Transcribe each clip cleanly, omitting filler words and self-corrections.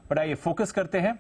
But आइए focus करते हैं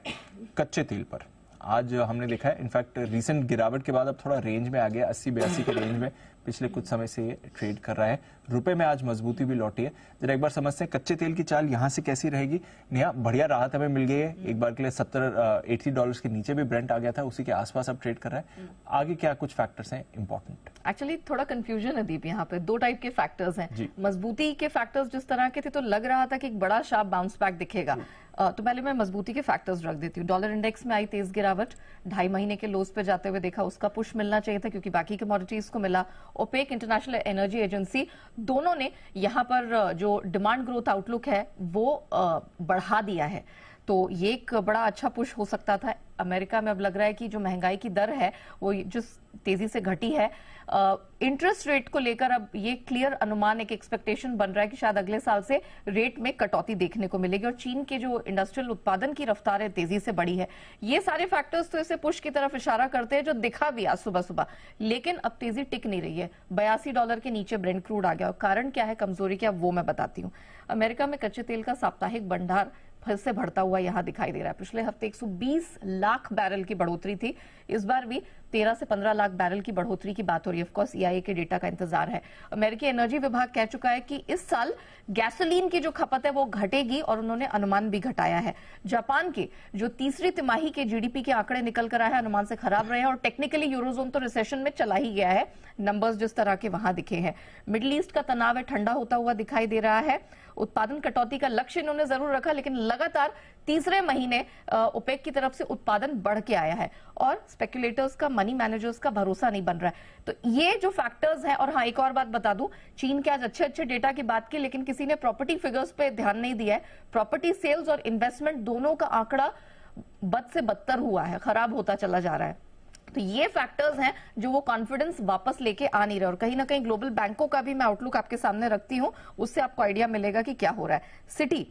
कच्चे तेल पर। आज हमने देखा है इनफैक्ट रीसेंट गिरावट के बाद अब थोड़ा रेंज में आ गया, 80-82 के रेंज में पिछले कुछ समय से ये ट्रेड कर रहा है। रुपए में आज मजबूती भी लौटी है। जरा एक बार समझते हैं कच्चे तेल की चाल यहां से कैसी रहेगी। नेहा, बढ़िया राहत हमें मिल गई है, एक बार के लिए $70-80 के नीचे भी ब्रेंट आ गया था, उसी के आसपास अब ट्रेड कर रहा है। आगे क्या कुछ फैक्टर्स हैं इंपॉर्टेंट? एक्चुअली थोड़ा कंफ्यूजन है दीप, यहाँ पे दो टाइप के फैक्टर्स हैं। मजबूती के फैक्टर्स जिस तरह के थे तो लग रहा था कि एक बड़ा शार्प बाउंस बैक दिखेगा। तो पहले मैं मजबूती के फैक्टर्स रख देती हूँ। डॉलर इंडेक्स में आई तेज गिरावट, 2.5 महीने के लोज पे जाते हुए देखा, उसका पुश मिलना चाहिए था क्योंकि बाकी कमोडिटीज को मिला। ओपेक, इंटरनेशनल एनर्जी एजेंसी, दोनों ने यहाँ पर जो डिमांड ग्रोथ आउटलुक है वो बढ़ा दिया है, तो ये एक बड़ा अच्छा पुश हो सकता था। अमेरिका में अब लग रहा है कि जो महंगाई की दर है वो जिस तेजी से घटी है, इंटरेस्ट रेट को लेकर अब ये क्लियर अनुमान, एक एक्सपेक्टेशन बन रहा है कि शायद अगले साल से रेट में कटौती देखने को मिलेगी। और चीन के जो इंडस्ट्रियल उत्पादन की रफ्तार है तेजी से बढ़ी है। ये सारे फैक्टर्स तो इसे पुश की तरफ इशारा करते हैं, जो दिखा भी आज सुबह सुबह। लेकिन अब तेजी टिक नहीं रही है, $82 के नीचे ब्रेंट क्रूड आ गया। और कारण क्या है कमजोरी क्या, वो मैं बताती हूँ। अमेरिका में कच्चे तेल का साप्ताहिक भंडार फिर से बढ़ता हुआ यहां दिखाई दे रहा है। पिछले हफ्ते 120 लाख बैरल की बढ़ोतरी थी, इस बार भी 13 से 15 लाख बैरल की बढ़ोतरी की बात हो रही है। ऑफकोर्स EIA के डेटा का इंतजार है। अमेरिकी एनर्जी विभाग कह चुका है कि इस साल गैसोलीन की जो खपत है वो घटेगी और उन्होंने अनुमान भी घटाया है। जापान के जो तीसरी तिमाही के GDP के आंकड़े निकल कर आए हैं अनुमान से खराब रहे हैं और टेक्निकली यूरोजोन तो रिसेशन में चला ही गया है, नंबर्स जिस तरह के वहां दिखे हैं। मिडिल ईस्ट का तनाव है ठंडा होता हुआ दिखाई दे रहा है। उत्पादन कटौती का लक्ष्य इन्होंने जरूर रखा, लेकिन लगातार तीसरे महीने ओपेक की तरफ से उत्पादन बढ़ के आया है और स्पेकुलेटर्स का, मनी मैनेजर्स का भरोसा नहीं बन रहा है। तो ये जो फैक्टर्स हैं, और हाँ एक और बात बता दूं, चीन के आज अच्छे डेटा की बात की, लेकिन किसी ने प्रॉपर्टी फिगर्स पे ध्यान नहीं दिया है। प्रॉपर्टी सेल्स और इन्वेस्टमेंट दोनों का आंकड़ा बद से बदतर हुआ है, खराब होता चला जा रहा है। तो ये फैक्टर्स हैं जो वो कॉन्फिडेंस वापस लेके आ नहीं रहे। और कहीं ना कहीं ग्लोबल बैंकों का भी मैं आउटलुक आपके सामने रखती हूं, उससे आपको आइडिया मिलेगा कि क्या हो रहा है। सिटी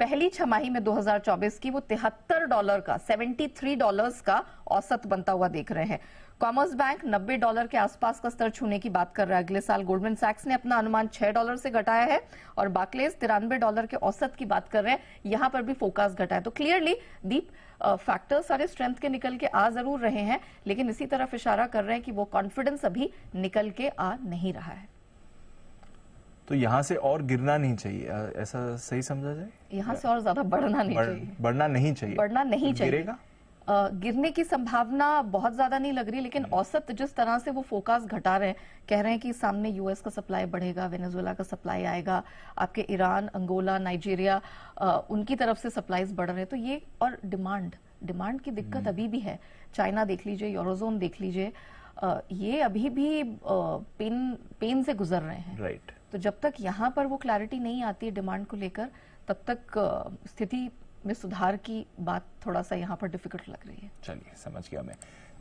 पहली छमाही में 2024 की वो $73 का, $73 का औसत बनता हुआ देख रहे हैं। कॉमर्स बैंक $90 के आसपास का स्तर छूने की बात कर रहा है अगले साल। गोल्डमैन सैक्स ने अपना अनुमान $6 से घटाया है और बार्कलेज $93 के औसत की बात कर रहे हैं, यहां पर भी फोकस घटा है। तो क्लियरली दीप फैक्टर्स सारे स्ट्रेंथ के निकल के आ जरूर रहे हैं, लेकिन इसी तरफ इशारा कर रहे हैं कि वो कॉन्फिडेंस अभी निकल के आ नहीं रहा है। तो यहाँ से और गिरना नहीं चाहिए, ऐसा सही समझा जाए? यहाँ से और ज्यादा बढ़ना नहीं चाहिए, बढ़ना नहीं चाहिए, बढ़ना नहीं चाहिए। गिरेगा? गिरने की संभावना बहुत ज्यादा नहीं लग रही, लेकिन औसत जिस तरह से वो फोकस घटा रहे हैं, कह रहे हैं कि सामने US का सप्लाई बढ़ेगा, वेनेजुएला का सप्लाई आएगा, आपके ईरान, अंगोला, नाइजीरिया, उनकी तरफ से सप्लाईज बढ़ रहे हैं। तो ये, और डिमांड की दिक्कत अभी भी है। चाइना देख लीजिए, यूरोजोन देख लीजिए, ये अभी भी पेन से गुजर रहे हैं। राइट। तो जब तक यहाँ पर वो क्लैरिटी नहीं आती है डिमांड को लेकर, तब तक स्थिति में सुधार की बात थोड़ा सा यहाँ पर डिफिकल्ट लग रही है। चलिए, समझ गया मैं।